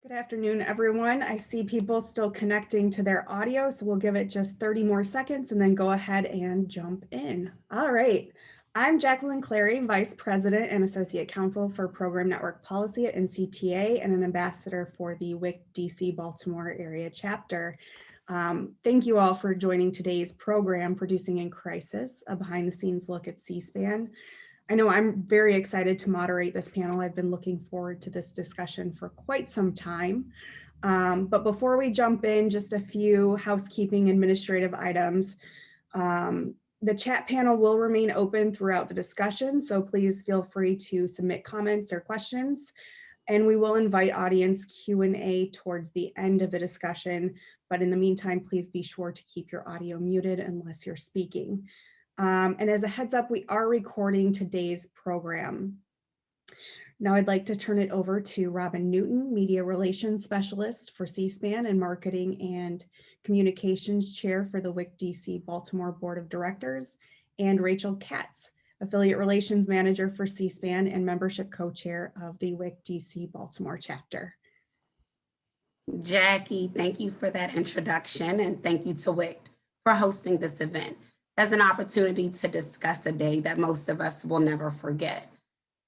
Good afternoon, everyone. I see people still connecting to their audio, so we'll give it just 30 more seconds and then go ahead and jump in. All right. I'm Jacqueline Clary, Vice President and Associate Counsel for Program Network Policy at NCTA and an ambassador for the WICT DC Baltimore area chapter. Thank you all for joining today's program, Producing in Crisis, a behind-the-scenes look at C-SPAN. I know I'm very excited to moderate this panel. I've been looking forward to this discussion for quite some time. But before we jump in, just a few housekeeping administrative items. The chat panel will remain open throughout the discussion, so please feel free to submit comments or questions. And we will invite audience Q&A towards the end of the discussion. But in the meantime, please be sure to keep your audio muted unless you're speaking. And as a heads up, we are recording today's program. Now I'd like to turn it over to Robin Newton, Media Relations Specialist for C-SPAN and Marketing and Communications Chair for the WICT DC Baltimore Board of Directors, and Rachel Katz, Affiliate Relations Manager for C-SPAN and Membership Co-Chair of the WICT DC Baltimore Chapter. Jackie, thank you for that introduction, and thank you to WICT for hosting this event as an opportunity to discuss a day that most of us will never forget.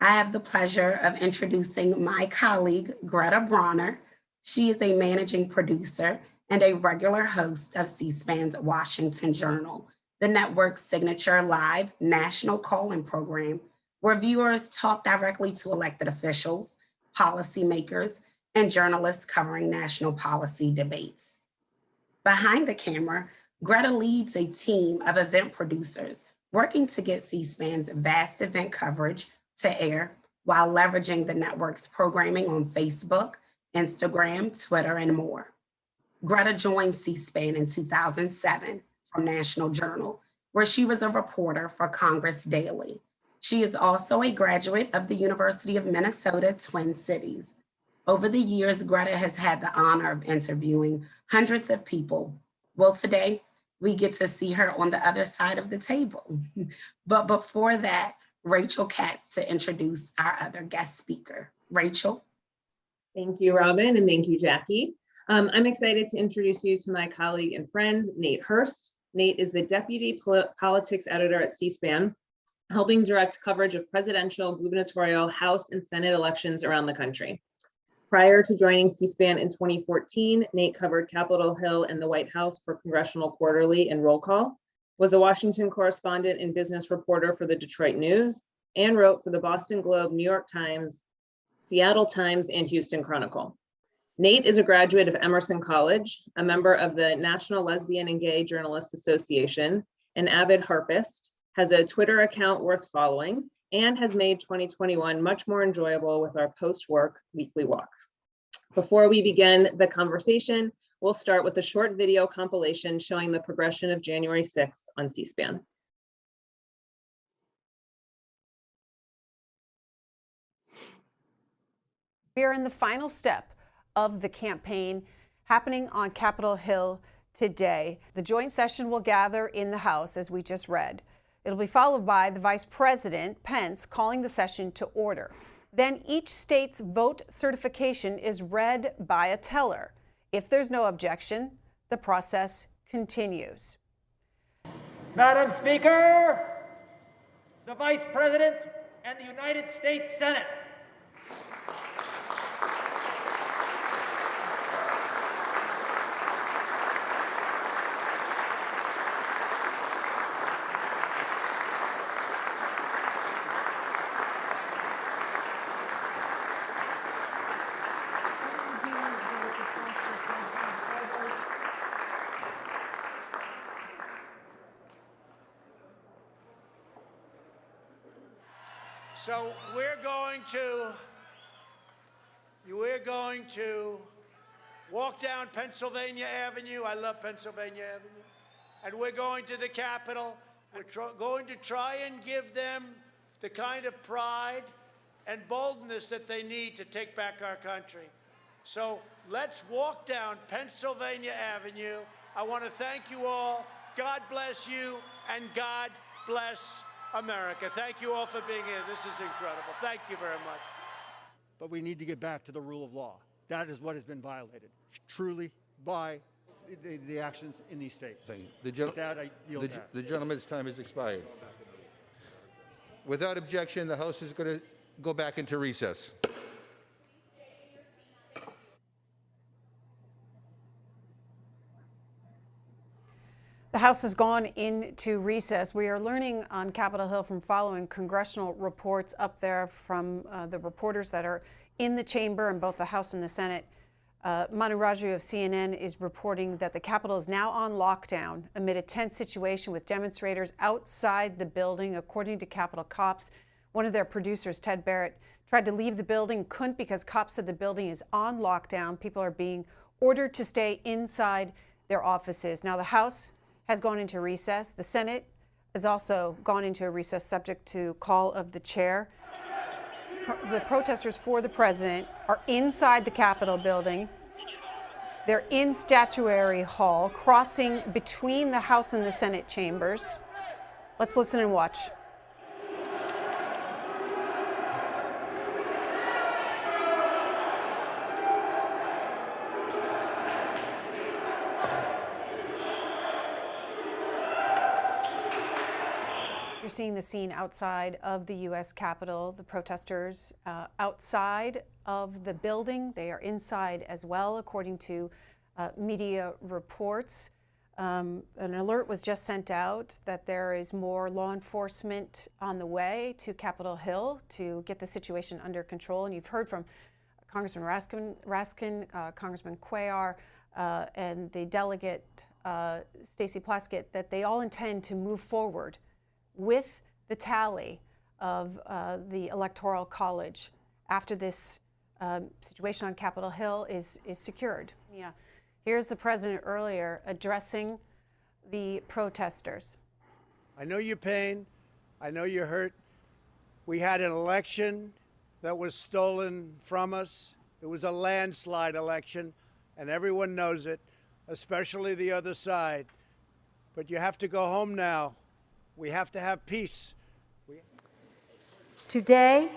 I have the pleasure of introducing my colleague, Greta Broner. She is a managing producer and a regular host of C-SPAN's Washington Journal, the network's signature live national call-in program, where viewers talk directly to elected officials, policymakers, and journalists covering national policy debates. Behind the camera, Greta leads a team of event producers working to get C-SPAN's vast event coverage to air while leveraging the network's programming on Facebook, Instagram, Twitter, and more. Greta joined C-SPAN in 2007 from National Journal, where she was a reporter for Congress Daily. She is also a graduate of the University of Minnesota Twin Cities. Over the years, Greta has had the honor of interviewing hundreds of people. Well, today, we get to see her on the other side of the table. But before that, Rachel Katz to introduce our other guest speaker. Rachel. Thank you, Robin, and thank you, Jackie. I'm excited to introduce you to my colleague and friend, Nate Hurst. Nate is the Deputy Politics Editor at C-SPAN, helping direct coverage of presidential, gubernatorial, House, and Senate elections around the country. Prior to joining C-SPAN in 2014, Nate covered Capitol Hill and the White House for Congressional Quarterly and Roll Call, was a Washington correspondent and business reporter for the Detroit News, and wrote for the Boston Globe, New York Times, Seattle Times, and Houston Chronicle. Nate is a graduate of Emerson College, a member of the National Lesbian and Gay Journalists Association, an avid harpist, has a Twitter account worth following, and has made 2021 much more enjoyable with our post-work weekly walks. Before we begin the conversation, we'll start with a short video compilation showing the progression of January 6th on C-SPAN. We are in the final step of the campaign happening on Capitol Hill today. The joint session will gather in the House, as we just read. It'll be followed by the Vice President, Pence, calling the session to order. Then each state's vote certification is read by a teller. If there's no objection, the process continues. Madam Speaker, the Vice President and the United States Senate. So we're going to walk down Pennsylvania Avenue. I love Pennsylvania Avenue. And we're going to the Capitol. We're going to try and give them the kind of pride and boldness that they need to take back our country. So let's walk down Pennsylvania Avenue. I want to thank you all. God bless you, and God bless America. Thank you all for being here. This is incredible. Thank you very much. But we need to get back to the rule of law. That is what has been violated, truly, by the actions in these states. Thank you. With that, I yield back. The gentleman's time has expired. Without objection, the House is going to go back into recess. The House has gone into recess. We are learning on Capitol Hill from following congressional reports up there from the reporters that are in the chamber in both the House and the Senate. Manu Raju of CNN is reporting that the Capitol is now on lockdown amid a tense situation with demonstrators outside the building. According to Capitol cops, one of their producers, Ted Barrett, tried to leave the building, couldn't because cops said the building is on lockdown. People are being ordered to stay inside their offices. Now, the House has gone into recess. The Senate has also gone into a recess subject to call of the chair. The protesters for the president are inside the Capitol building. They're in Statuary Hall, crossing between the House and the Senate chambers. Let's listen and watch. You're seeing the scene outside of the U.S. Capitol. The protesters outside of the building. They are inside as well, according to media reports. An alert was just sent out that there is more law enforcement on the way to Capitol Hill to get the situation under control. And you've heard from Congressman Raskin, Congressman Cuellar, and the delegate Stacey Plaskett that they all intend to move forward with the tally of the Electoral College after this situation on Capitol Hill is secured. Yeah. Here's the president earlier addressing the protesters. I know your pain. I know you're hurt. We had an election that was stolen from us. It was a landslide election, and everyone knows it, especially the other side. But you have to go home now. We have to have peace. Today,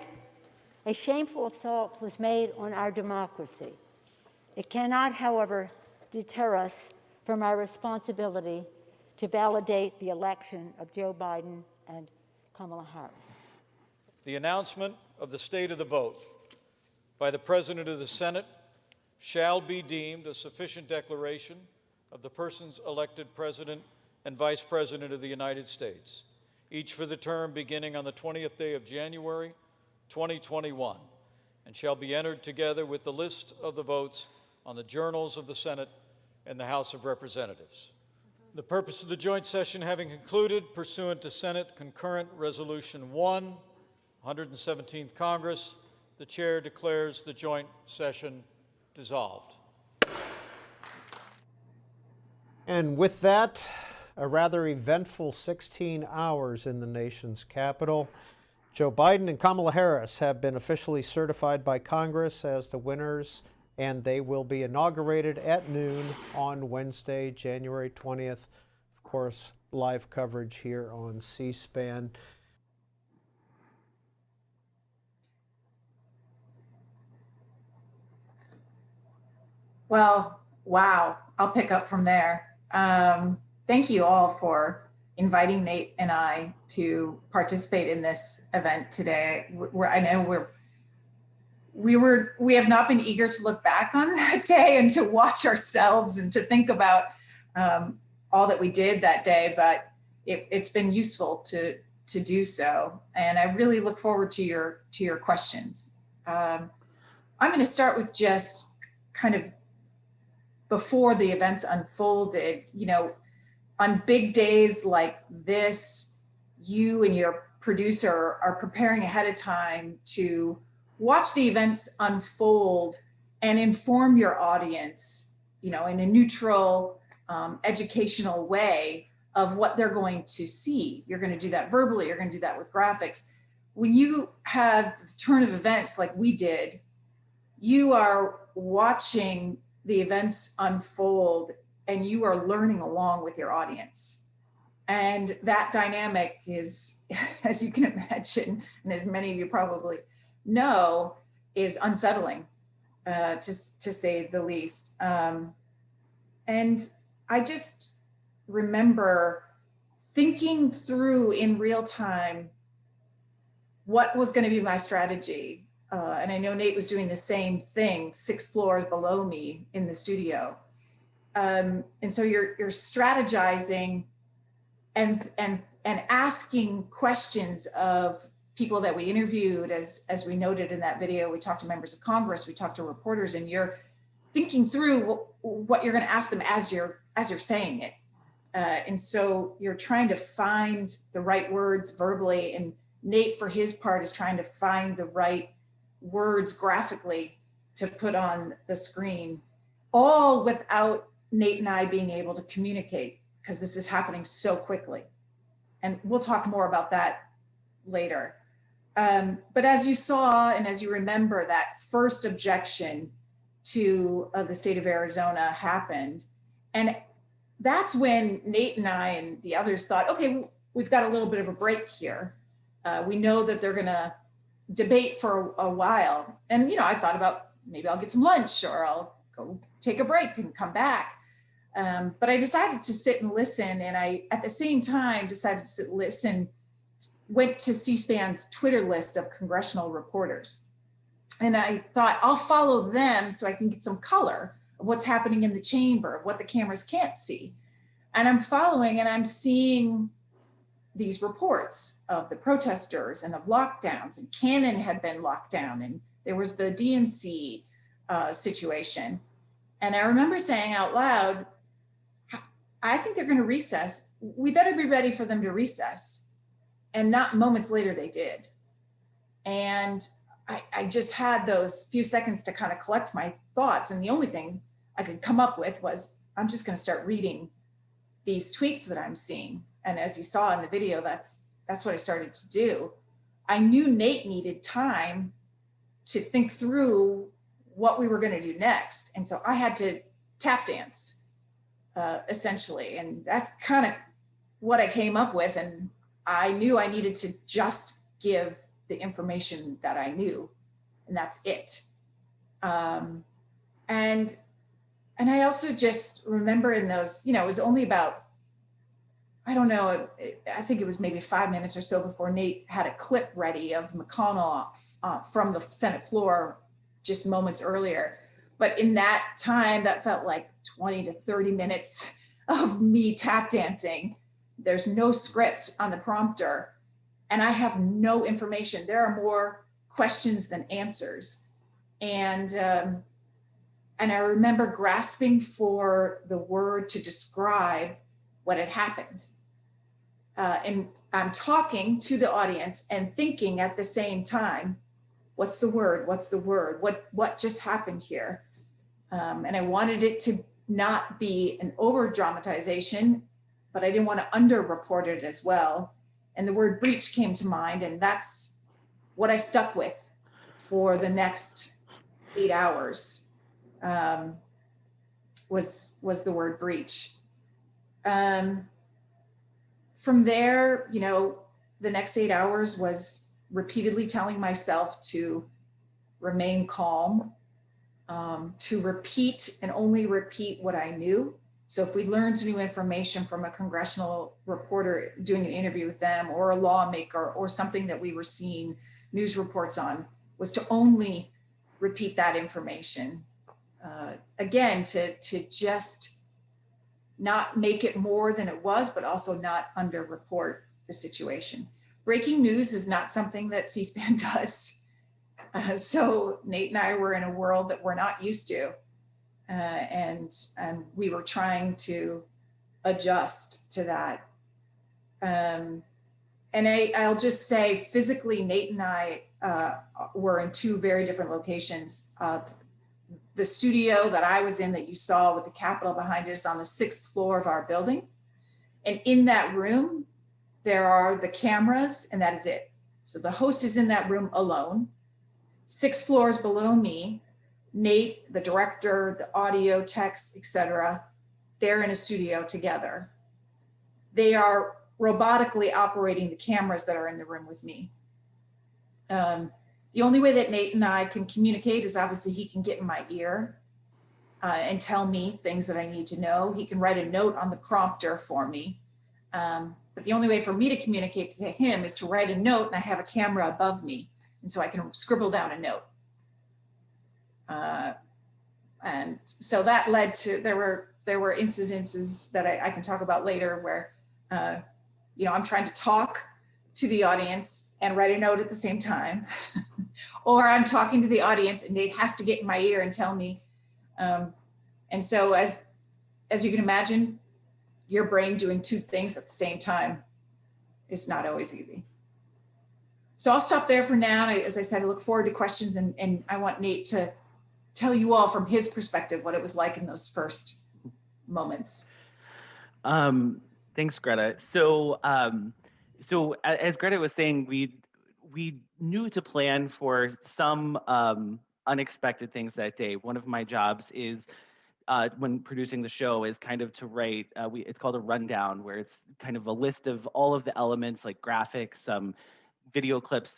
a shameful assault was made on our democracy. It cannot, however, deter us from our responsibility to validate the election of Joe Biden and Kamala Harris. The announcement of the state of the vote by the President of the Senate shall be deemed a sufficient declaration of the persons elected President and Vice President of the United States, each for the term beginning on the 20th day of January, 2021, and shall be entered together with the list of the votes on the journals of the Senate and the House of Representatives. The purpose of the joint session having concluded, pursuant to Senate Concurrent Resolution 1, 117th Congress, the chair declares the joint session dissolved. And with that, a rather eventful 16 hours in the nation's capital. Joe Biden and Kamala Harris have been officially certified by Congress as the winners, and they will be inaugurated at noon on Wednesday, January 20th. Of course, live coverage here on C-SPAN. Well, wow, I'll pick up from there. Thank you all for inviting Nate and I to participate in this event today. I know we have not been eager to look back on that day and to watch ourselves and to think about all that we did that day, but it's been useful to do so. And I really look forward to your questions. I'm going to start with just kind of before the events unfolded. You know, on big days like this, you and your producer are preparing ahead of time to watch the events unfold and inform your audience, you know, in a neutral, educational way of what they're going to see. You're going to do that verbally, you're going to do that with graphics. When you have the turn of events like we did, you are watching the events unfold and you are learning along with your audience. And that dynamic is, as you can imagine, and as many of you probably know, is unsettling. to say the least. And I just remember thinking through in real time what was going to be my strategy. And I know Nate was doing the same thing 6 floors below me in the studio. And so you're strategizing and asking questions of people that we interviewed, as we noted in that video. We talked to members of Congress, we talked to reporters, and you're thinking through what you're going to ask them as you're saying it. And so you're trying to find the right words verbally, and Nate, for his part, is trying to find the right words graphically to put on the screen, all without Nate and I being able to communicate, because this is happening so quickly. And we'll talk more about that later. But as you saw, and as you remember, that first objection to the state of Arizona happened. And that's when Nate and I and the others thought, okay, we've got a little bit of a break here. We know that they're gonna debate for a while. And, I thought about maybe I'll get some lunch or I'll go take a break and come back. But I decided to sit and listen. And I, at the same time, decided to sit and listen, went to C-SPAN's Twitter list of congressional reporters. And I thought I'll follow them so I can get some color of what's happening in the chamber, of what the cameras can't see. And I'm following and I'm seeing these reports of the protesters and of lockdowns, and Cannon had been locked down, and there was the DNC situation. And I remember saying out loud, I think they're going to recess. We better be ready for them to recess. And not moments later, they did. And I just had those few seconds to kind of collect my thoughts. And the only thing I could come up with was, I'm just going to start reading these tweets that I'm seeing. And as you saw in the video, that's what I started to do. I knew Nate needed time to think through what we were going to do next. And so I had to tap dance, essentially. And that's kind of what I came up with. And I knew I needed to just give the information that I knew, and that's it. And I also just remember in those, it was only about, I don't know, I think it was maybe 5 minutes or so before Nate had a clip ready of McConnell from the Senate floor just moments earlier. But in that time, that felt like 20 to 30 minutes of me tap dancing. There's no script on the prompter, and I have no information. There are more questions than answers. And I remember grasping for the word to describe what had happened. And I'm talking to the audience and thinking at the same time, what's the word? What's the word? What just happened here? And I wanted it to not be an over dramatization, but I didn't want to underreport it as well. And the word breach came to mind, and that's what I stuck with for the next 8 hours, was the word breach. From there, the next 8 hours was repeatedly telling myself to remain calm, to repeat and only repeat what I knew. So if we learned new information from a congressional reporter doing an interview with them, or a lawmaker, or something that we were seeing news reports on, was to only repeat that information. Again, to just not make it more than it was, but also not underreport the situation. Breaking news is not something that C-SPAN does. So Nate and I were in a world that we're not used to. And we were trying to adjust to that. And I'll just say, physically, Nate and I were in 2 very different locations. The studio that I was in, that you saw with the Capitol behind it, is on the 6th floor of our building. And in that room, there are the cameras, and that is it. So the host is in that room alone. 6 floors below me, Nate, the director, the audio techs, etc., they're in a studio together. They are robotically operating the cameras that are in the room with me. The only way that Nate and I can communicate is obviously he can get in my ear and tell me things that I need to know. He can write a note on the prompter for me. But the only way for me to communicate to him is to write a note, and I have a camera above me. And so I can scribble down a note. And so that led to, there were incidences that I can talk about later where, I'm trying to talk to the audience and write a note at the same time. Or I'm talking to the audience and Nate has to get in my ear and tell me. And so as you can imagine, your brain doing two things at the same time is not always easy. So I'll stop there for now. And as I said, I look forward to questions, and I want Nate to tell you all from his perspective what it was like in those first moments. Thanks, Greta. So as Greta was saying, we knew to plan for some unexpected things that day. One of my jobs is when producing the show is kind of to write, it's called a rundown, where it's kind of a list of all of the elements like graphics, video clips,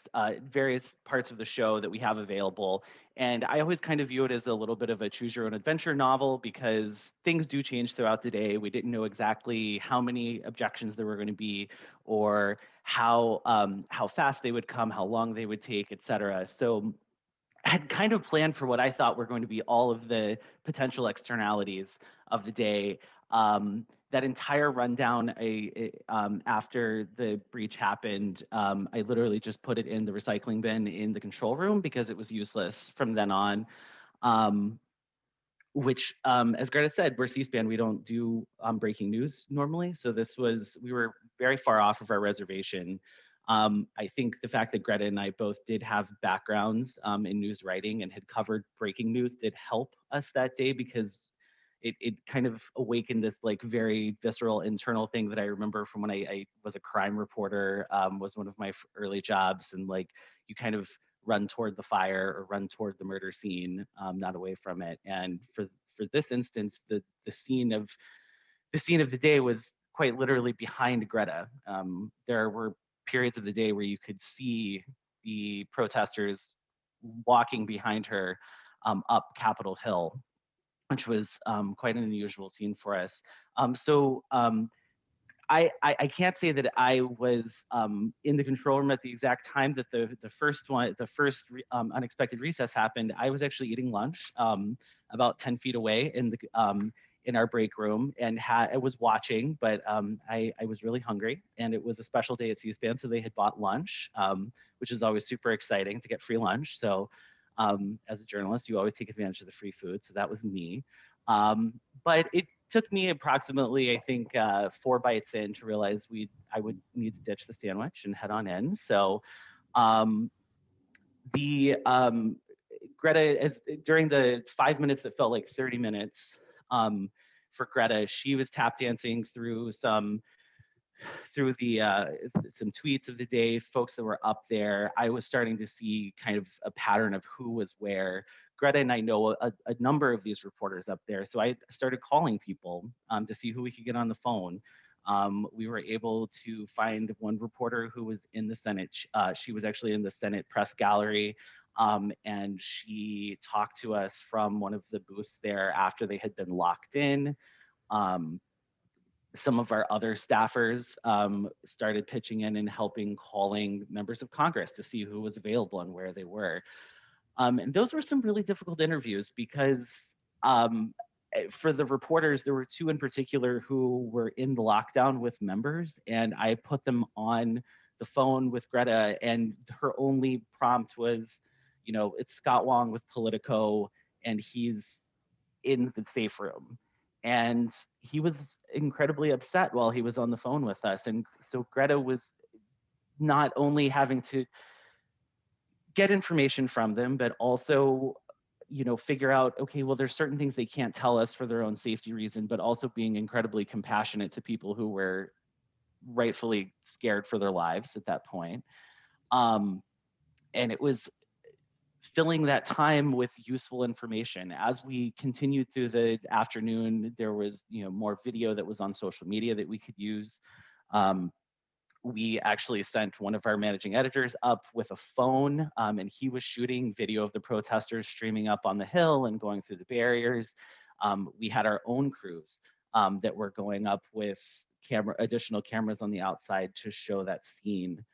various parts of the show that we have available. And I always kind of view it as a little bit of a choose your own adventure novel, because things do change throughout the day. We didn't know exactly how many objections there were going to be, or how fast they would come, how long they would take, et cetera. So I had kind of planned for what I thought were going to be all of the potential externalities of the day. That entire rundown, after the breach happened, I literally just put it in the recycling bin in the control room because it was useless from then on. Which, as Greta said, we're C-SPAN, we don't do breaking news normally. So we were very far off of our reservation. I think the fact that Greta and I both did have backgrounds in news writing and had covered breaking news did help us that day, because it kind of awakened this like very visceral internal thing that I remember from when I was a crime reporter, was one of my early jobs. And like, you kind of run toward the fire or run toward the murder scene, not away from it. And for this instance, the scene of the day was quite literally behind Greta. There were periods of the day where you could see the protesters walking behind her up Capitol Hill, which was quite an unusual scene for us. I can't say that I was in the control room at the exact time that the first unexpected recess happened. I was actually eating lunch about 10 feet away in our break room, and I was watching, but I was really hungry, and it was a special day at C-SPAN, so they had bought lunch, which is always super exciting to get free lunch. So as a journalist, you always take advantage of the free food, so that was me. But it took me approximately, I think, 4 bites in to realize I would need to ditch the sandwich and head on in. So Greta, during the 5 minutes that felt like 30 minutes for Greta, she was tap dancing through some tweets of the day, folks that were up there. I was starting to see kind of a pattern of who was where. Greta and I know a number of these reporters up there, so I started calling people to see who we could get on the phone. We were able to find one reporter who was in the Senate. She was actually in the Senate press gallery, and she talked to us from one of the booths there after they had been locked in. Some of our other staffers started pitching in and helping calling members of Congress to see who was available and where they were. And those were some really difficult interviews, because for the reporters, there were 2 in particular who were in the lockdown with members, and I put them on the phone with Greta, and her only prompt was, it's Scott Wong with Politico, and he's in the safe room. And he was incredibly upset while he was on the phone with us. And so Greta was not only having to get information from them, but also, figure out, okay, well, there's certain things they can't tell us for their own safety reason, but also being incredibly compassionate to people who were rightfully scared for their lives at that point. And it was filling that time with useful information. As we continued through the afternoon, there was more video that was on social media that we could use. We actually sent one of our managing editors up with a phone, and he was shooting video of the protesters streaming up on the hill and going through the barriers. We had our own crews that were going up with additional cameras on the outside to show that scene.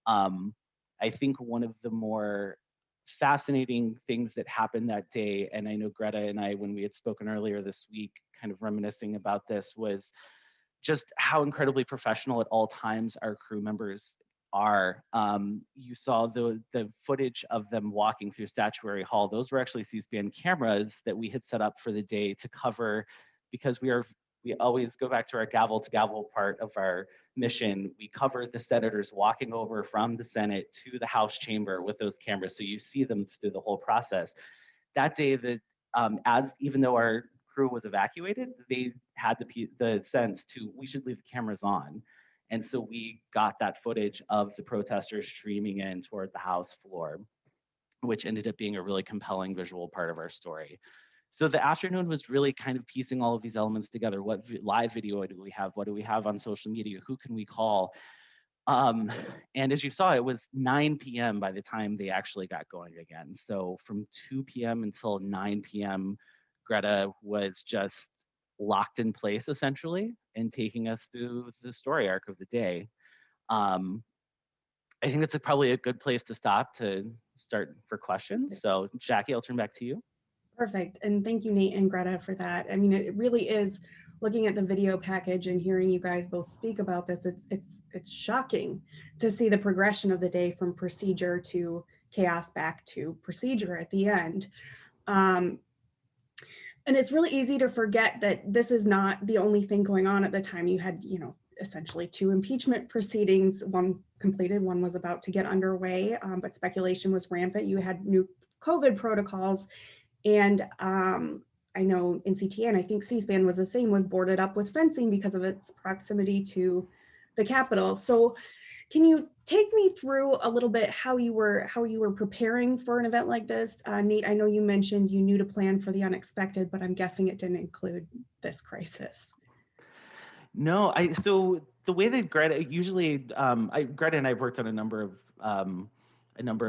I think one of the more fascinating things that happened that day, and I know Greta and I, when we had spoken earlier this week, kind of reminiscing about this, was just how incredibly professional at all times our crew members are. You saw the footage of them walking through Statuary Hall. Those were actually C-SPAN cameras that we had set up for the day to cover, because we always go back to our gavel to gavel part of our mission. We cover the senators walking over from the Senate to the House chamber with those cameras, so you see them through the whole process. That day, even though our crew was evacuated, they had the sense we should leave the cameras on. And so we got that footage of the protesters streaming in toward the House floor, which ended up being a really compelling visual part of our story. So the afternoon was really kind of piecing all of these elements together. What live video do we have? What do we have on social media? Who can we call? And as you saw, it was 9 p.m. by the time they actually got going again. So from 2 p.m. until 9 p.m., Greta was just locked in place, essentially, and taking us through the story arc of the day. I think it's probably a good place to stop to start for questions. So Jackie, I'll turn back to you. Perfect. And thank you, Nate and Greta, for that. I mean, it really is, looking at the video package and hearing you guys both speak about this, it's shocking to see the progression of the day from procedure to chaos back to procedure at the end. And it's really easy to forget that this is not the only thing going on at the time. You had, essentially 2 impeachment proceedings, one completed, one was about to get underway, but speculation was rampant. You had new COVID protocols, and I know NCTA, and I think C-SPAN was the same, was boarded up with fencing because of its proximity to the Capitol. So can you take me through a little bit how you were preparing for an event like this? Nate, I know you mentioned you knew to plan for the unexpected, but I'm guessing it didn't include this crisis. No, so the way that Greta usually, Greta and I've worked on a number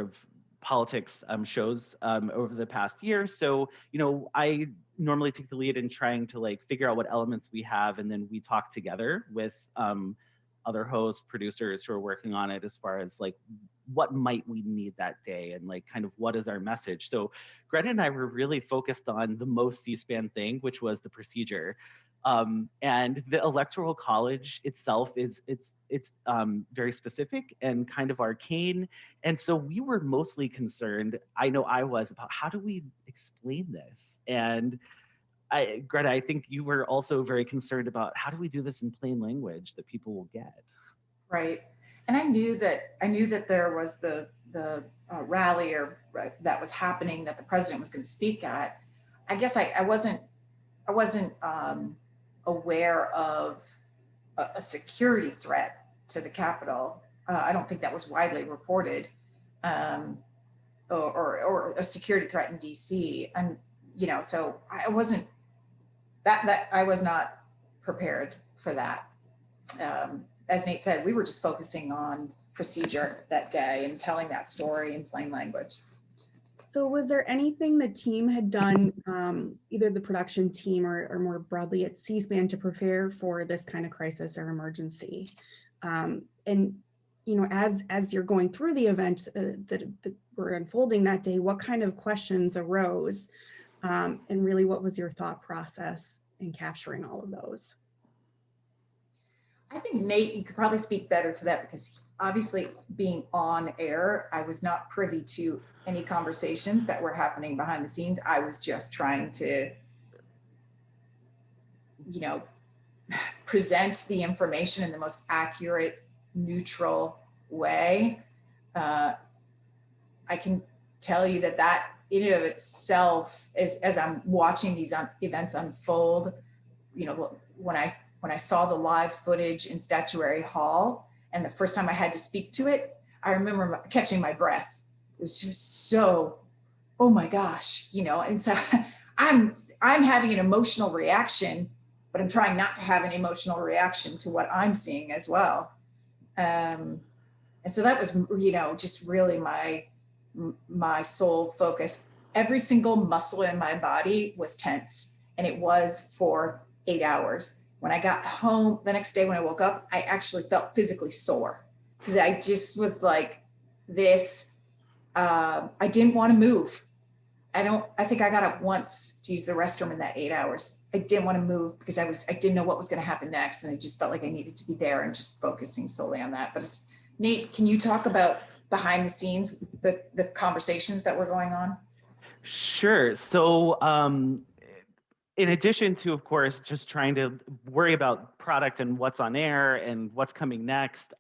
of politics shows over the past year. So, I normally take the lead in trying to figure out what elements we have, and then we talk together with other hosts, producers who are working on it, as far as what might we need that day, and kind of what is our message. So Greta and I were really focused on the most C-SPAN thing, which was the procedure. And the Electoral College itself it's very specific and kind of arcane. And so we were mostly concerned, I know I was, about how do we explain this? And Greta, I think you were also very concerned about how do we do this in plain language that people will get. Right. And I knew that there was the rally that was happening, that the president was going to speak at. I guess I wasn't aware of a security threat to the Capitol. I don't think that was widely reported, or a security threat in DC. And so I wasn't I was not prepared for that. As Nate said, we were just focusing on procedure that day and telling that story in plain language. So was there anything the team had done, either the production team or more broadly at C-SPAN, to prepare for this kind of crisis or emergency? And as you're going through the event that were unfolding that day, what kind of questions arose? And really, what was your thought process in capturing all of those? I think, Nate, you could probably speak better to that, because obviously being on air, I was not privy to any conversations that were happening behind the scenes. I was just trying to, present the information in the most accurate, neutral way. I can tell you that in and of itself, as I'm watching these events unfold, when I saw the live footage in Statuary Hall, and the first time I had to speak to it, I remember catching my breath. It was just so, oh my gosh, and so I'm having an emotional reaction, but I'm trying not to have an emotional reaction to what I'm seeing as well. And so that was, you know, just really my sole focus. Every single muscle in my body was tense, and it was for 8 hours. When I got home the next day, when I woke up, I actually felt physically sore because I just was like this. I didn't want to move. I think I got up once to use the restroom in that 8 hours. I didn't want to move because I didn't know what was going to happen next. And I just felt like I needed to be there and just focusing solely on that. But Nate, can you talk about behind the scenes, the conversations that were going on? Sure. So in addition to, of course, just trying to worry about product and what's on air and what's coming next,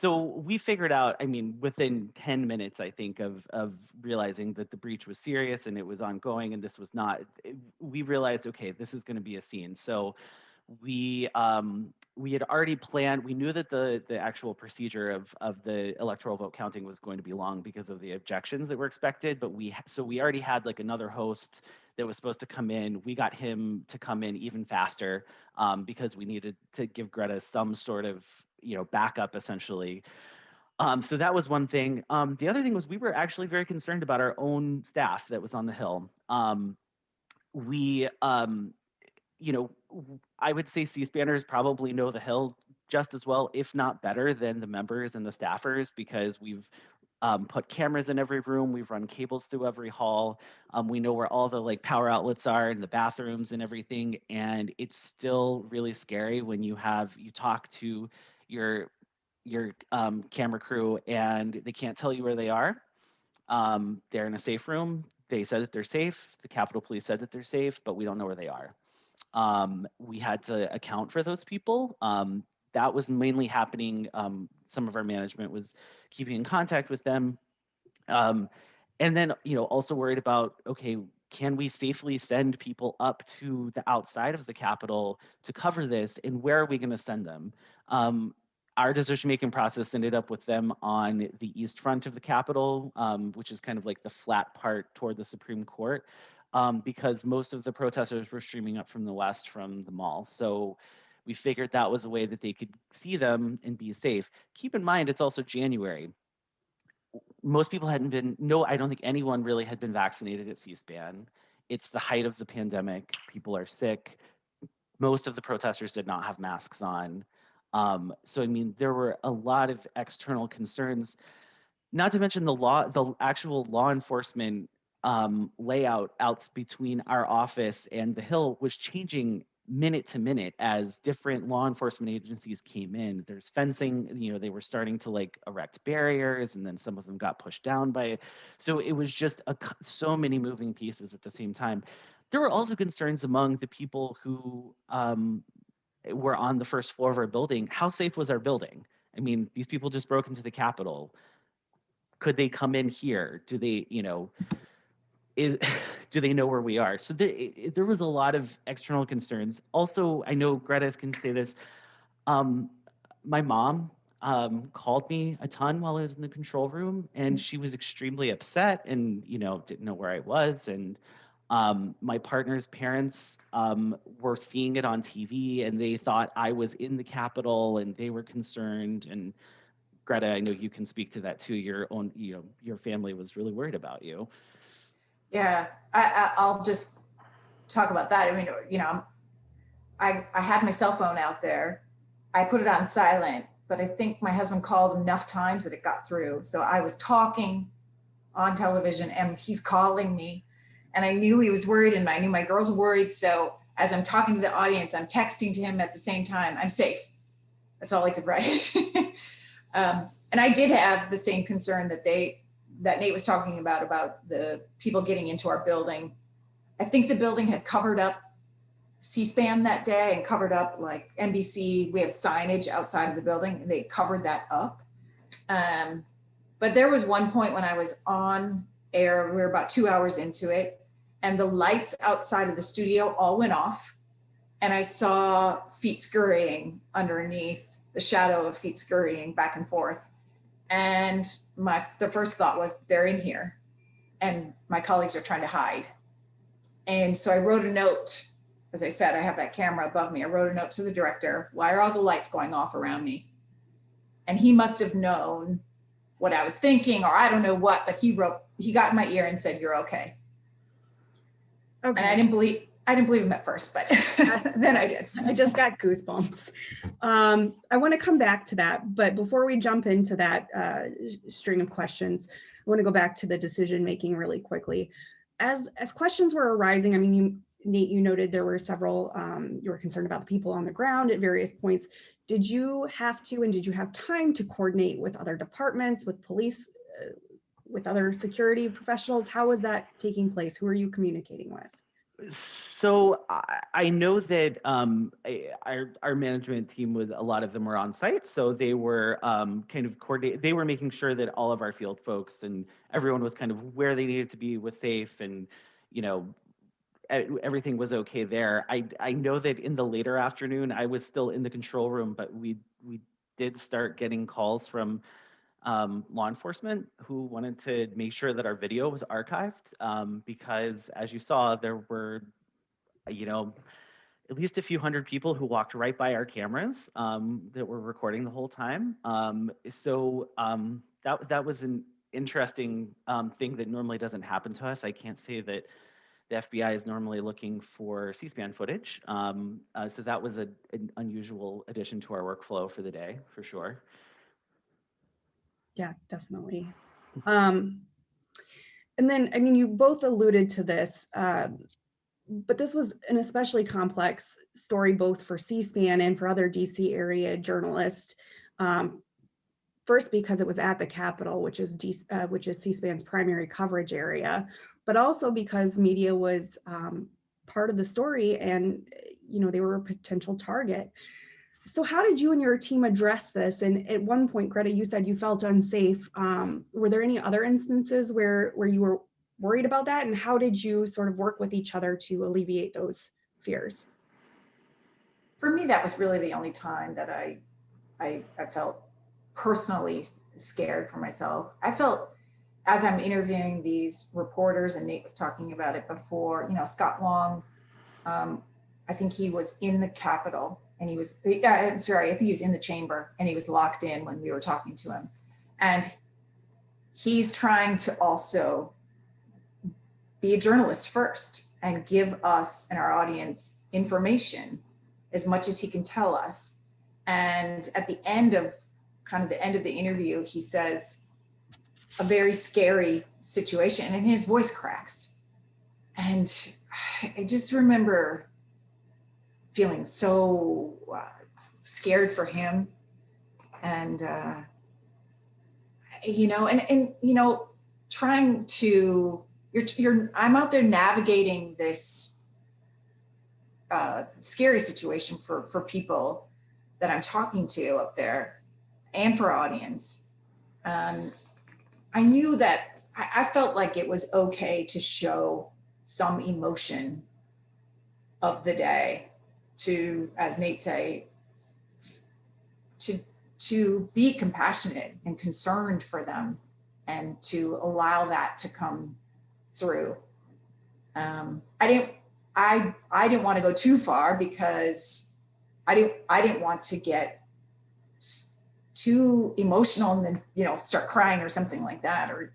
so we figured out, I mean, within 10 minutes, I think, of realizing that the breach was serious and it was ongoing and this was not, we realized, okay, this is going to be a scene. So we had already planned, we knew that the actual procedure of the electoral vote counting was going to be long because of the objections that were expected, but we already had like another host that was supposed to come in. We got him to come in even faster because we needed to give Greta some sort of, you know, backup essentially. So that was one thing. The other thing was we were actually very concerned about our own staff that was on the Hill. You know, I would say C-SPANers probably know the Hill just as well, if not better, than the members and the staffers, because we've put cameras in every room, we've run cables through every hall. We know where all the like power outlets are and the bathrooms and everything. And it's still really scary when you talk to your camera crew and they can't tell you where they are. They're in a safe room. They said that they're safe. The Capitol Police said that they're safe, but we don't know where they are. We had to account for those people. That was mainly happening. Some of our management was keeping in contact with them. And then, you know, also worried about, okay, can we safely send people up to the outside of the Capitol to cover this, and where are we going to send them? Our decision-making process ended up with them on the east front of the Capitol, which is kind of like the flat part toward the Supreme Court, because most of the protesters were streaming up from the west from the mall. So we figured that was a way that they could see them and be safe. Keep in mind, it's also January. Most people hadn't been, I don't think anyone really had been vaccinated at C-SPAN. It's the height of the pandemic. People are sick. Most of the protesters did not have masks on. So, I mean, there were a lot of external concerns, not to mention the actual law enforcement layouts between our office and the Hill was changing minute to minute as different law enforcement agencies came in. There's fencing, you know, they were starting to like erect barriers, and then some of them got pushed down by, so it was just so many moving pieces at the same time. There were also concerns among the people who were on the first floor of our building. How safe was our building? I mean, these people just broke into the Capitol. Could they come in here? Do they, you know, do they know where we are? So there was a lot of external concerns. Also, I know Greta can say this. My mom called me a ton while I was in the control room, and she was extremely upset and, you know, didn't know where I was. And my partner's parents were seeing it on TV, and they thought I was in the Capitol, and they were concerned. And Greta, I know you can speak to that too. Your own, you know, your family was really worried about you. Yeah, I'll just talk about that. I mean, you know, I had my cell phone out there. I put it on silent, but I think my husband called enough times that it got through. So I was talking on television and he's calling me, and I knew he was worried and I knew my girls were worried. So as I'm talking to the audience, I'm texting to him at the same time, I'm safe. That's all I could write. And I did have the same concern that Nate was talking about the people getting into our building. I think the building had covered up C-SPAN that day and covered up like NBC. We have signage outside of the building and they covered that up. But there was one point when I was on air, we were about 2 hours into it, and the lights outside of the studio all went off. And I saw feet scurrying underneath, the shadow of feet scurrying back and forth. And the first thought was, they're in here and my colleagues are trying to hide. And so I wrote a note. As I said, I have that camera above me. I wrote a note to the director. Why are all the lights going off around me? And he must have known what I was thinking, or I don't know what, but he got in my ear and said, "You're okay." Okay. And I didn't believe him at first, but then I did. I just got goosebumps. I want to come back to that, but before we jump into that string of questions, I want to go back to the decision-making really quickly. As questions were arising, I mean, Nate, you noted there were several, you were concerned about the people on the ground at various points. Did you have to, and did you have time to coordinate with other departments, with police, with other security professionals? How was that taking place? Who are you communicating with? So I know that our management team was, a lot of them were on site, so they were kind of they were making sure that all of our field folks and everyone was kind of where they needed to be, was safe, and everything was okay there. I know that in the later afternoon, I was still in the control room, but we did start getting calls from law enforcement who wanted to make sure that our video was archived, because as you saw, there were, at least a few hundred people who walked right by our cameras that were recording the whole time. So that was an interesting thing that normally doesn't happen to us. I can't say that the FBI is normally looking for C-SPAN footage. So that was an unusual addition to our workflow for the day, for sure. Yeah, definitely. And then, I mean, you both alluded to this, but this was an especially complex story, both for C-SPAN and for other DC area journalists. First, because it was at the Capitol, which is C-SPAN's primary coverage area, but also because media was part of the story, and they were a potential target. So how did you and your team address this? And at one point, Greta, you said you felt unsafe. Were there any other instances where you were worried about that? And how did you sort of work with each other to alleviate those fears? For me, that was really the only time that I felt personally scared for myself. I felt, as I'm interviewing these reporters, and Nate was talking about it before, Scott Long, I think he was in the Capitol, and I think he was in the chamber, and he was locked in when we were talking to him. And he's trying to also be a journalist first and give us and our audience information as much as he can tell us. And at the end of the interview, he says a very scary situation, and his voice cracks. And I just remember feeling so scared for him, and trying to, I'm out there navigating this scary situation for people that I'm talking to up there, and for audience. I knew that I felt like it was okay to show some emotion of the day, to, as Nate say, to be compassionate and concerned for them, and to allow that to come through. I didn't want to go too far, because I didn't want to get too emotional and then start crying or something like that, or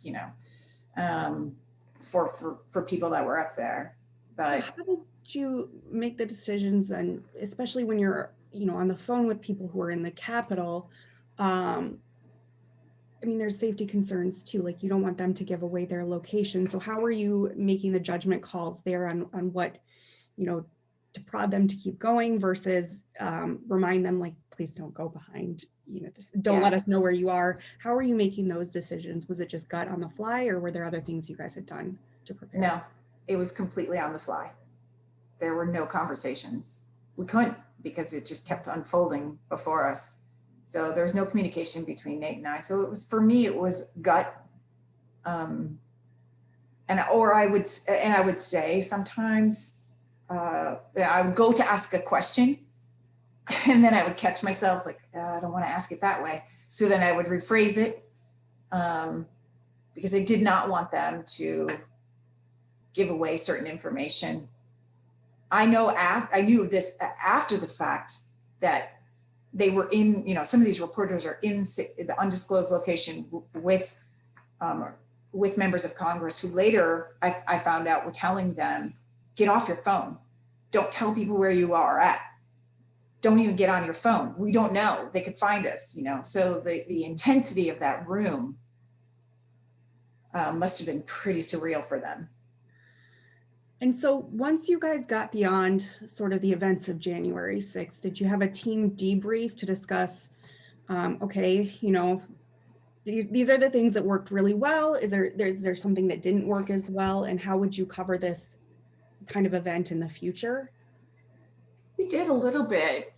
for people that were up there. But so how did you make the decisions, and especially when you're on the phone with people who are in the Capitol? I mean, there's safety concerns too, like you don't want them to give away their location. So how are you making the judgment calls there on what, to prod them to keep going versus remind them, like, please don't go behind, don't let us know where you are? How are you making those decisions? Was it just gut on the fly, or were there other things you guys had done to prepare? No, it was completely on the fly. There were no conversations. We couldn't, because it just kept unfolding before us. So there was no communication between Nate and I. So it was, for me, it was gut. And I would say sometimes I would go to ask a question, and then I would catch myself like, I don't want to ask it that way. So then I would rephrase it, because I did not want them to give away certain information. I knew this after the fact, that they were in, some of these reporters are in the undisclosed location with members of Congress who later I found out were telling them, get off your phone. Don't tell people where you are at. Don't even get on your phone. We don't know. They could find us, So the intensity of that room must have been pretty surreal for them. And so once you guys got beyond sort of the events of January 6th, did you have a team debrief to discuss, okay, these are the things that worked really well. Is there something that didn't work as well? And how would you cover this kind of event in the future? We did a little bit.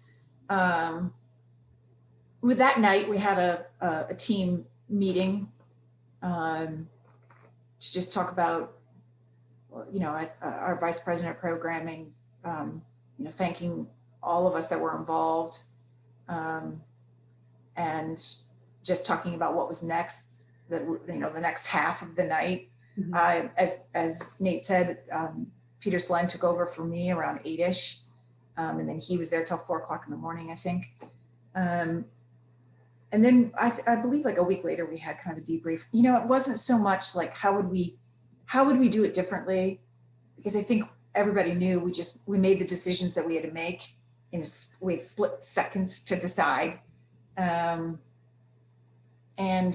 With that night, we had a team meeting to just talk about, our vice president of programming, thanking all of us that were involved, and just talking about what was next, the next half of the night. Mm-hmm. As Nate said, Peter Slen took over for me around 8-ish. And then he was there till 4 o'clock in the morning, I think. And then I believe like a week later, we had kind of a debrief. It wasn't so much like, how would we do it differently? Because I think everybody knew we made the decisions that we had to make we had split seconds to decide. And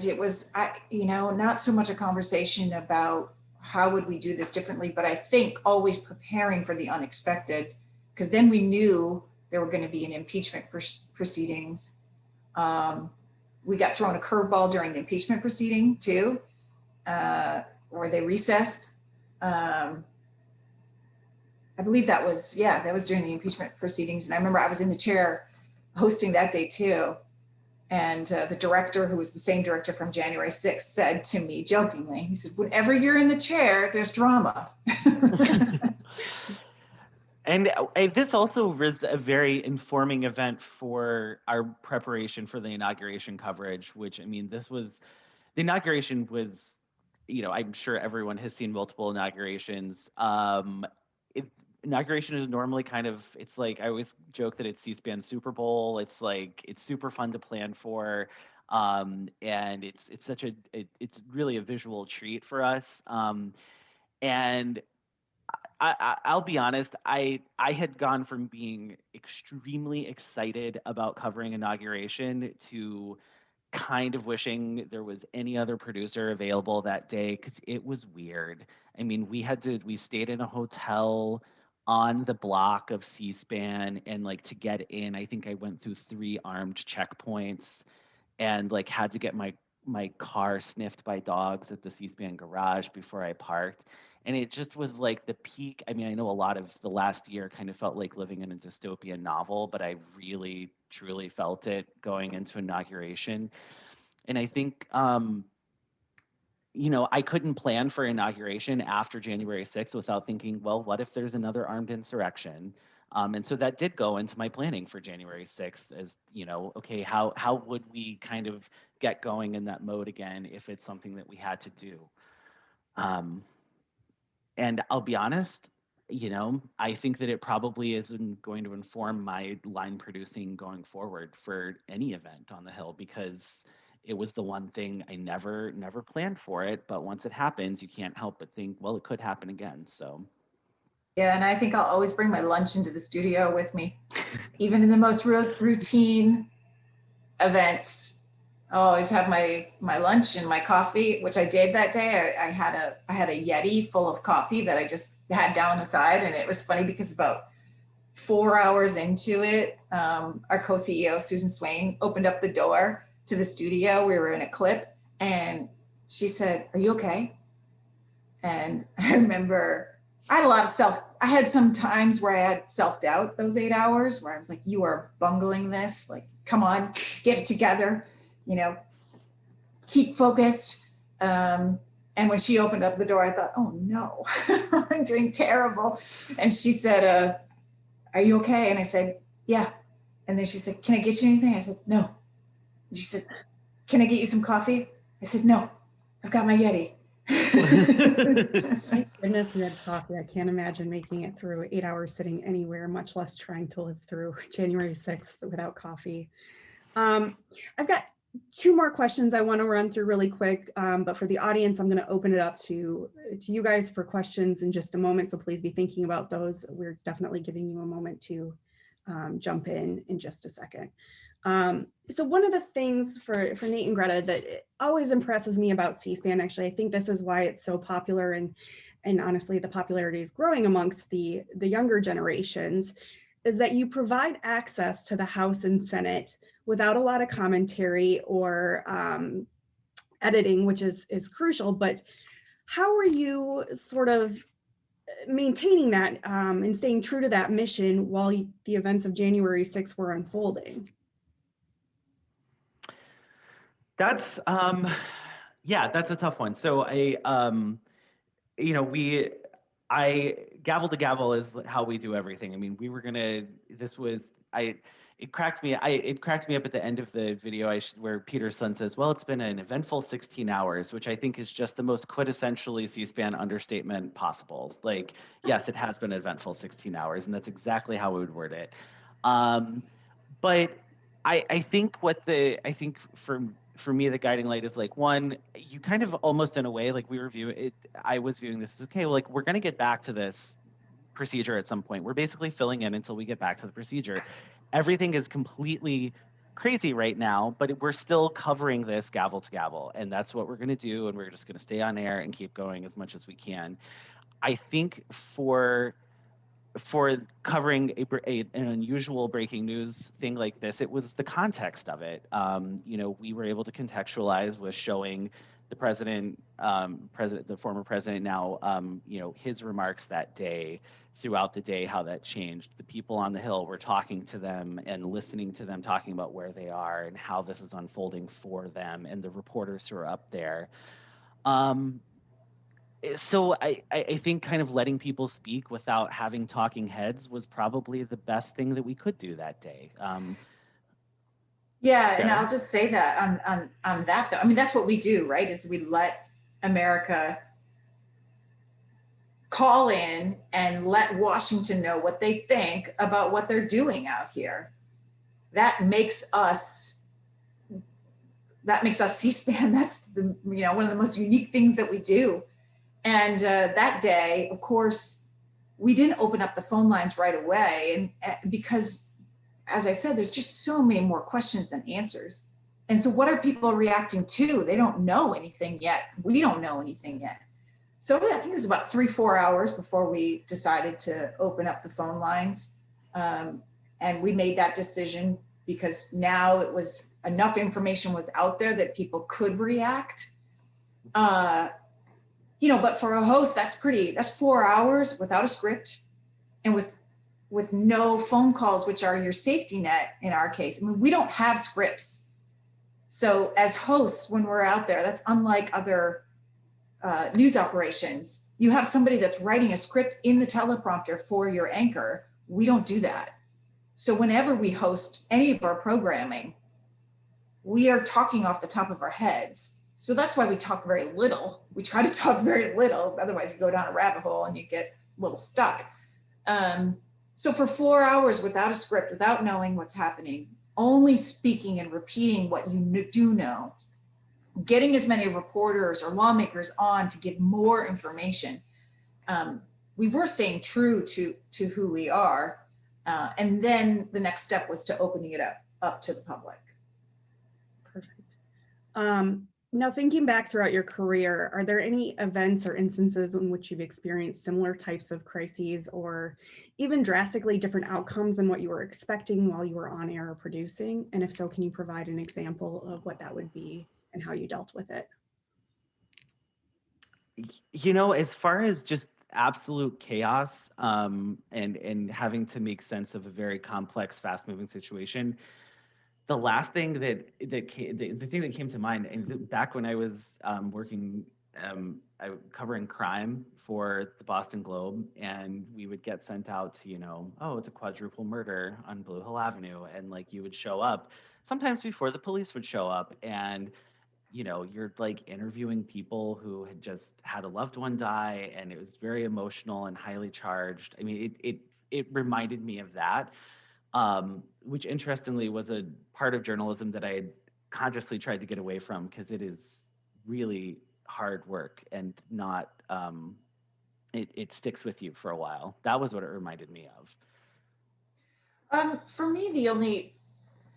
it was, not so much a conversation about how would we do this differently, but I think always preparing for the unexpected, because then we knew there were going to be an impeachment proceedings. We got thrown a curveball during the impeachment proceeding too, where they recessed. I believe that was during the impeachment proceedings. And I remember I was in the chair hosting that day too. And the director, who was the same director from January 6th, said to me jokingly, he said, whenever you're in the chair, there's drama. And this also was a very informing event for our preparation for the inauguration coverage, which, the inauguration was, I'm sure everyone has seen multiple inaugurations. Inauguration is normally it's like, I always joke that it's C-SPAN Super Bowl. It's like, it's super fun to plan for. And it's really a visual treat for us. And I'll be honest, I had gone from being extremely excited about covering inauguration to kind of wishing there was any other producer available that day, because it was weird. We stayed in a hotel on the block of C-SPAN, and to get in, I think I went through 3 armed checkpoints and had to get my car sniffed by dogs at the C-SPAN garage before I parked. And it just was like the peak. I know a lot of the last year kind of felt like living in a dystopian novel, but I really, truly felt it going into inauguration. And I think, I couldn't plan for inauguration after January 6th without thinking, well, what if there's another armed insurrection? And so that did go into my planning for January 6th as, okay, how would we kind of get going in that mode again if it's something that we had to do? And I'll be honest, I think that it probably isn't going to inform my line producing going forward for any event on the Hill, because it was the one thing I never planned for it. But once it happens, you can't help but think, well, it could happen again. So. Yeah, and I think I'll always bring my lunch into the studio with me, even in the most routine events. I'll always have my lunch and my coffee, which I did that day. I had a Yeti full of coffee that I just had down on the side. And it was funny because about 4 hours into it, our co-CEO, Susan Swain, opened up the door to the studio. We were in a clip and she said, "Are you okay?" And I remember I had some times where I had self-doubt those 8 hours where I was like, you are bungling this. Like, come on, get it together. Keep focused. And when she opened up the door, I thought, oh no, I'm doing terrible. And she said, are you okay? And I said, yeah. And then she said, can I get you anything? I said, no. And she said, can I get you some coffee? I said, no, I've got my Yeti. Thank goodness we had coffee. I can't imagine making it through 8 hours sitting anywhere, much less trying to live through January 6th without coffee. I've got two more questions I want to run through really quick, but for the audience, I'm going to open it up to you guys for questions in just a moment. So please be thinking about those. We're definitely giving you a moment to jump in just a second. So one of the things for Nate and Greta that always impresses me about C-SPAN, actually, I think this is why it's so popular, and honestly, the popularity is growing amongst the younger generations, is that you provide access to the House and Senate without a lot of commentary or editing, which is crucial. But how are you sort of maintaining that and staying true to that mission while the events of January 6th were unfolding? That's yeah, that's a tough one. So you know, gavel to gavel is how we do everything. I mean, we were gonna. It cracked me up at the end of the video where Peter's son says, "Well, it's been an eventful 16 hours," which I think is just the most quintessentially C-SPAN understatement possible. Like, yes, it has been an eventful 16 hours, and that's exactly how we would word it. But I think for me, the guiding light is like, one, you kind of almost in a way, like I was viewing this as, okay, well, like we're going to get back to this procedure at some point. We're basically filling in until we get back to the procedure. Everything is completely crazy right now, but we're still covering this gavel to gavel. And that's what we're going to do. And we're just going to stay on air and keep going as much as we can. I think for covering an unusual breaking news thing like this, it was the context of it. You know, we were able to contextualize with showing the the former president now, you know, his remarks that day, throughout the day, how that changed. The people on the Hill were talking to them and listening to them talking about where they are and how this is unfolding for them, and the reporters who are up there. So I think kind of letting people speak without having talking heads was probably the best thing that we could do that day. Yeah, and I'll just say that on that though. I mean, that's what we do, right? Is we let America call in and let Washington know what they think about what they're doing out here. That makes us C-SPAN. That's one of the most unique things that we do. And that day, of course, we didn't open up the phone lines right away, and because, as I said, there's just so many more questions than answers. And so what are people reacting to? They don't know anything yet. We don't know anything yet. So I think it was about 3-4 hours before we decided to open up the phone lines. And we made that decision because now it was enough information was out there that people could react. But for a host, that's 4 hours without a script and with no phone calls, which are your safety net in our case. I mean, we don't have scripts. So as hosts, when we're out there, that's unlike other news operations. You have somebody that's writing a script in the teleprompter for your anchor. We don't do that. So whenever we host any of our programming, we are talking off the top of our heads. So that's why we talk very little. We try to talk very little. Otherwise you go down a rabbit hole and you get a little stuck. So for 4 hours without a script, without knowing what's happening, only speaking and repeating what you do know, getting as many reporters or lawmakers on to give more information. We were staying true to who we are. And then the next step was to opening it up to the public. Perfect. Now, thinking back throughout your career, are there any events or instances in which you've experienced similar types of crises or even drastically different outcomes than what you were expecting while you were on air or producing? And if so, can you provide an example of what that would be and how you dealt with it? As far as just absolute chaos and having to make sense of a very complex, fast-moving situation, the last thing the thing that came to mind, and back when I was working, covering crime for the Boston Globe, and we would get sent out to, it's a quadruple murder on Blue Hill Avenue, and like you would show up sometimes before the police would show up, and you're like interviewing people who had just had a loved one die, and it was very emotional and highly charged. I mean, it reminded me of that, which interestingly was a part of journalism that I had consciously tried to get away from, because it is really hard work and not, it sticks with you for a while. That was what it reminded me of. For me, the only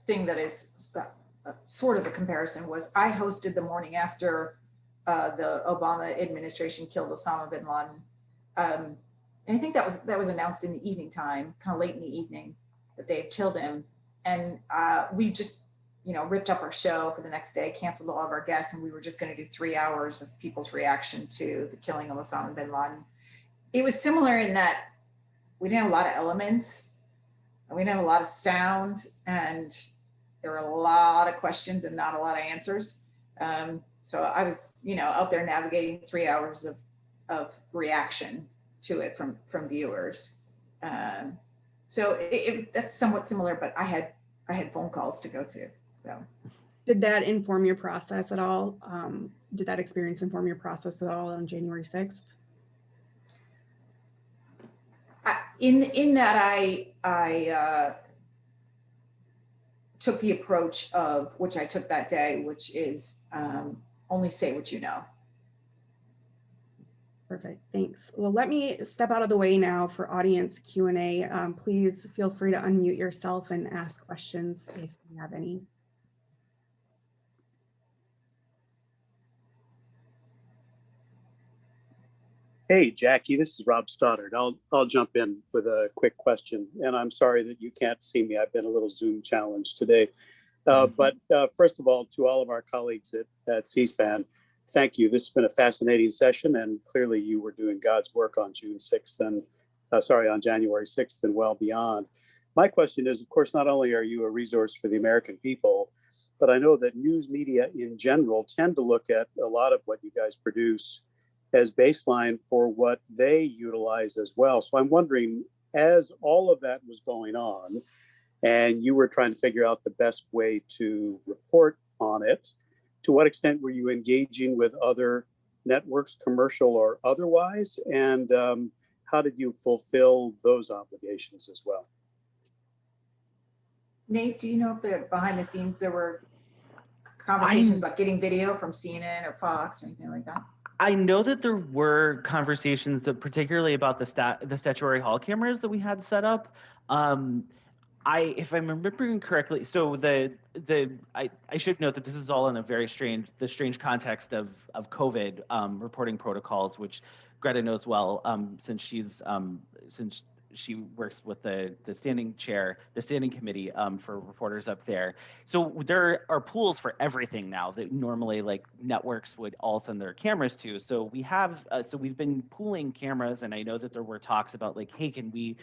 thing that is sort of a comparison was I hosted the morning after the Obama administration killed Osama bin Laden. And I think that was announced in the evening time, kind of late in the evening, that they had killed him. And we just, ripped up our show for the next day, canceled all of our guests, and we were just going to do 3 hours of people's reaction to the killing of Osama bin Laden. It was similar in that we didn't have a lot of elements, and we didn't have a lot of sound, and there were a lot of questions and not a lot of answers. So I was, out there navigating 3 hours of reaction to it from viewers. So that's somewhat similar, but I had phone calls to go to. So, did that inform your process at all? Did that experience inform your process at all on January 6th? In that I took the approach of which I took that day, which is only say what you know. Perfect, thanks. Well, let me step out of the way now for audience Q&A. Please feel free to unmute yourself and ask questions if you have any. Hey, Jackie, this is Rob Stoddard. I'll jump in with a quick question, and I'm sorry that you can't see me. I've been a little Zoom challenged today. But first of all, to all of our colleagues at C-SPAN, thank you. This has been a fascinating session, and clearly you were doing God's work on on January 6th and well beyond. My question is, of course, not only are you a resource for the American people, but I know that news media in general tend to look at a lot of what you guys produce as baseline for what they utilize as well. So I'm wondering, as all of that was going on and you were trying to figure out the best way to report on it, to what extent were you engaging with other networks, commercial or otherwise? And how did you fulfill those obligations as well? Nate, do you know if behind the scenes there were conversations about getting video from CNN or Fox or anything like that? I know that there were conversations that particularly about the statutory hall cameras that we had set up. If I'm remembering correctly, so I should note that this is all in a very strange context of COVID reporting protocols, which Greta knows well, since she works with the standing committee for reporters up there. So there are pools for everything now that normally like networks would all send their cameras to. So we've been pooling cameras, and I know that there were talks about like, hey, can we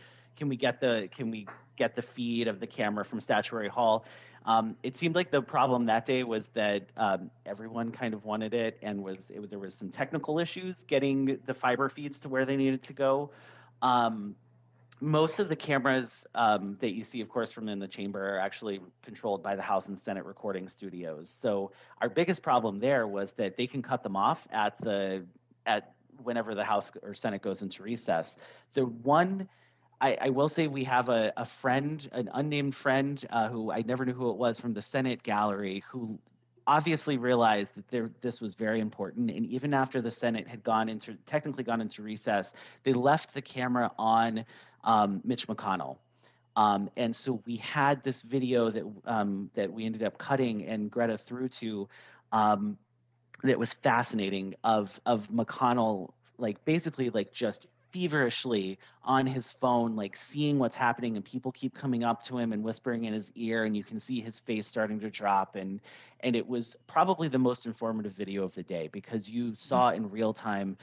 get the feed of the camera from Statuary Hall? It seemed like the problem that day was that everyone kind of wanted it, and there was some technical issues getting the fiber feeds to where they needed to go. Most of the cameras that you see, of course, from in the chamber are actually controlled by the House and Senate recording studios. So our biggest problem there was that they can cut them off at whenever the House or Senate goes into recess. I will say we have a friend, an unnamed friend, who I never knew who it was, from the Senate gallery, who obviously realized that this was very important. And even after the Senate had technically gone into recess, they left the camera on Mitch McConnell. And so we had this video that we ended up cutting and Greta threw to, that was fascinating, of McConnell, like basically like just feverishly on his phone, like seeing what's happening, and people keep coming up to him and whispering in his ear, and you can see his face starting to drop. And it was probably the most informative video of the day, because you saw in real time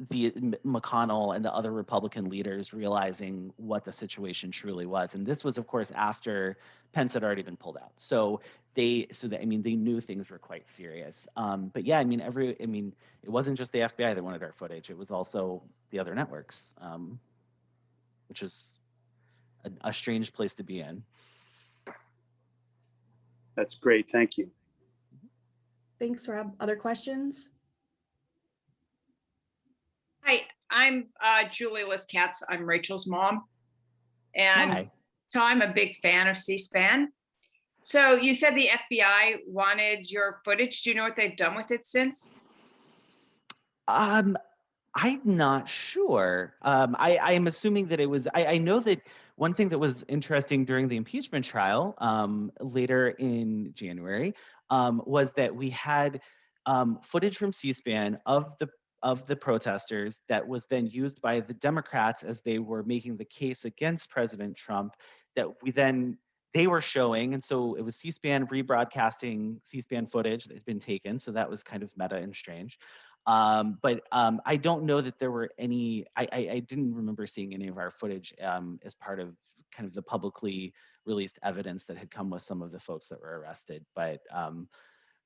the McConnell and the other Republican leaders realizing what the situation truly was. And this was, of course, after Pence had already been pulled out. So they knew things were quite serious. But yeah, it wasn't just the FBI that wanted our footage. It was also the other networks, which is a strange place to be in. That's great. Thank you. Thanks, Rob. Other questions? Hi, I'm Julie Liz Katz. I'm Rachel's mom. And Hi. so I'm a big fan of C-SPAN. So you said the FBI wanted your footage. Do you know what they've done with it since? I'm not sure. I am assuming that it was, I know that one thing that was interesting during the impeachment trial later in January was that we had footage from C-SPAN of the protesters that was then used by the Democrats as they were making the case against President Trump that they were showing. And so it was C-SPAN rebroadcasting C-SPAN footage that had been taken. So that was kind of meta and strange. But I don't know that there were any, I didn't remember seeing any of our footage as part of kind of the publicly released evidence that had come with some of the folks that were arrested. But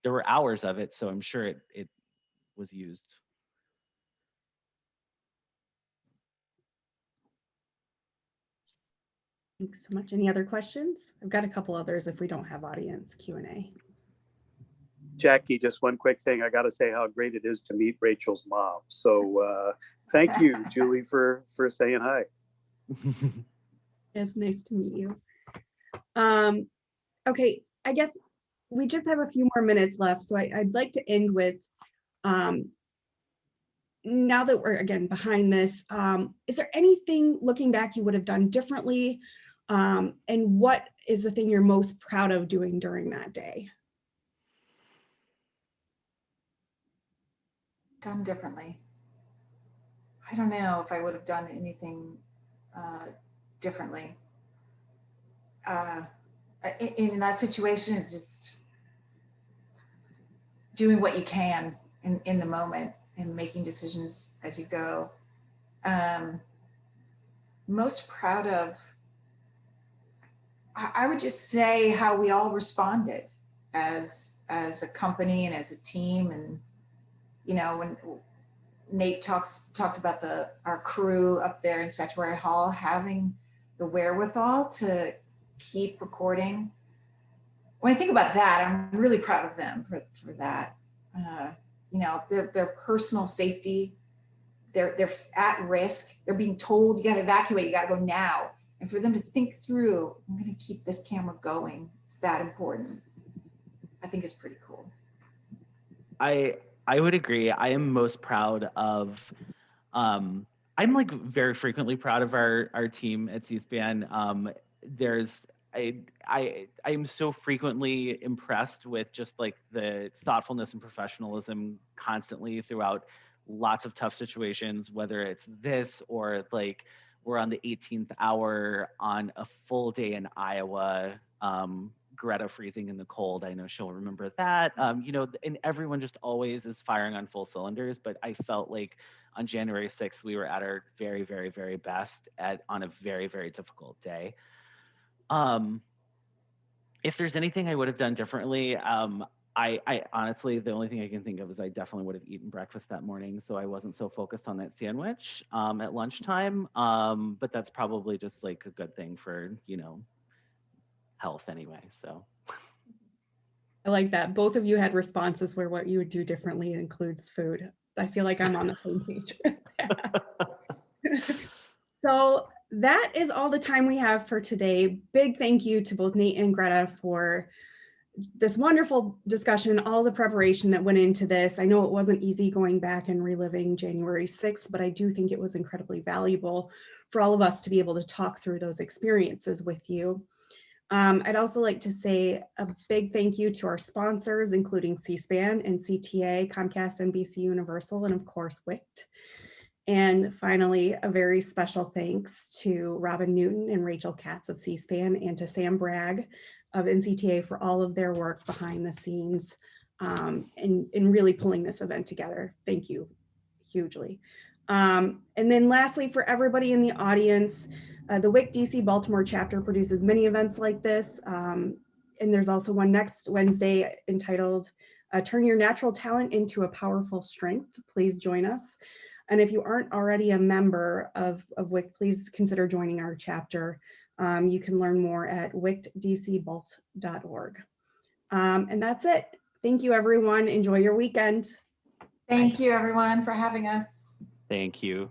there were hours of it, so I'm sure it was used. Thanks so much. Any other questions? I've got a couple others if we don't have audience Q&A. Jackie, just one quick thing. I got to say how great it is to meet Rachel's mom. So thank you, Julie, for saying hi. It's nice to meet you. Okay, I guess we just have a few more minutes left. So I'd like to end with, now that we're again behind this, is there anything looking back you would have done differently? And what is the thing you're most proud of doing during that day? Done differently. I don't know if I would have done anything differently. In that situation, is just doing what you can in the moment and making decisions as you go. Most proud of, I would just say how we all responded as a company and as a team. And you know, when Nate talked about our crew up there in Statuary Hall having the wherewithal to keep recording. When I think about that, I'm really proud of them for that. You know, their personal safety, they're at risk. They're being told you got to evacuate, you got to go now. And for them to think through, I'm going to keep this camera going. It's that important. I think it's pretty cool. I would agree. I am most proud of, I'm like very frequently proud of our team at C-SPAN. I am so frequently impressed with just like the thoughtfulness and professionalism constantly throughout lots of tough situations, whether it's this or like we're on the 18th hour on a full day in Iowa, Greta freezing in the cold. I know she'll remember that. You know, and everyone just always is firing on full cylinders, but I felt like on January 6th, we were at our very, very, very best on a very, very difficult day. If there's anything I would have done differently, I honestly, the only thing I can think of is I definitely would have eaten breakfast that morning, so I wasn't so focused on that sandwich at lunchtime. But that's probably just like a good thing for, you know, health anyway. So I like that. Both of you had responses where what you would do differently includes food. I feel like I'm on the same page with that. So that is all the time we have for today. Big thank you to both Nate and Greta for this wonderful discussion, all the preparation that went into this. I know it wasn't easy going back and reliving January 6th, but I do think it was incredibly valuable for all of us to be able to talk through those experiences with you. I'd also like to say a big thank you to our sponsors, including C-SPAN, NCTA, Comcast, NBC Universal, and of course, WICT. And finally, a very special thanks to Robin Newton and Rachel Katz of C-SPAN and to Sam Bragg of NCTA for all of their work behind the scenes in really pulling this event together. Thank you hugely. And then lastly, for everybody in the audience, the WICT DC Baltimore chapter produces many events like this. And there's also one next Wednesday entitled Turn Your Natural Talent into a Powerful Strength. Please join us. And if you aren't already a member of WICT, please consider joining our chapter. You can learn more at wictdcbalt.org. And that's it. Thank you, everyone. Enjoy your weekend. Thank you, everyone, for having us. Thank you.